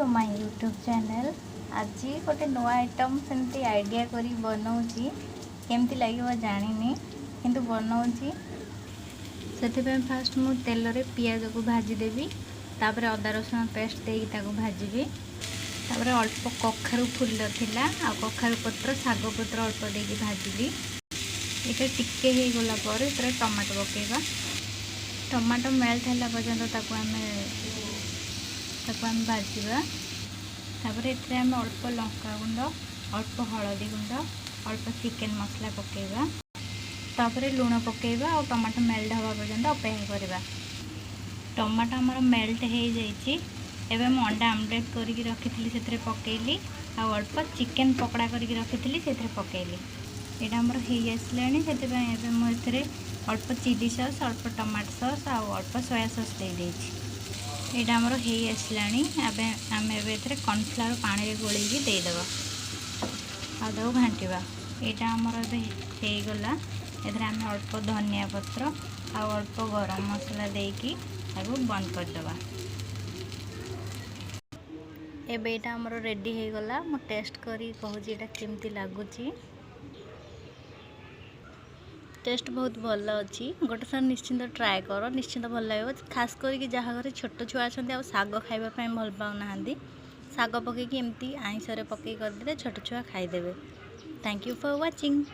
To my YouTube channel. आज गोटे नुआ आइटम सेमती आइडिया करी बनाऊँगी केमती लगे जानी किंतु बनाऊँगी से फास्ट मु तेल रे पियाज को भाजीदेवी तापर अदा रसुण पेस्ट देकी भाजी तापर अल्प कखारु फुल थिला आ कखारु पत्र साग पत्र अल्प देकी भाजी ये टिके हो गला पर टमाटो पकेबा टमाटो मेल्ट है पर्यंत आम भाजवा तापर आम अल्प लंका गुंड अल्प हलदी गुंड अल्प चिकेन मसला पकेबा तापर लुण पकेबा और टमाटो मेल्ट हवा पर्यंत अपेक्षा करवा। टमाटो आमर मेल्ट हो जाइए एवं मु अंडा आमलेट करके रखी से पकेली आ अल्प चिकेन पकड़ा करके रखी से पकेली यहाँ आमर हो आसलाणी से मुझे अल्प चिली सॉस अल्प टमाटो सॉस आ अल्प सोया सॉस दे देछि। यहाँ आमर हो आसलाणी आम ए कॉर्नफ्लावर पानी रे गोलेकी देदेबा आदौ घांटा यहाँ आमर होगला आम अल्प धनिया पत्र आ अल्प गरम मसला देकी बंद करदे। एबे यहाँ आमर रेडी हो गला मु टेस्ट करी कहूँ यहाँ केमती लगुच। टेस्ट बहुत भल अच्छी गोटे सार निश्चिंत ट्राए कर निश्चिंत भल लगे खास करके जहाँ घर छोट छुआ अच्छा साग खावाई भल पाऊना साग पकईकि एमती आईंस पकई करदे छोट छुआ खाईदेवे। Thank you for watching.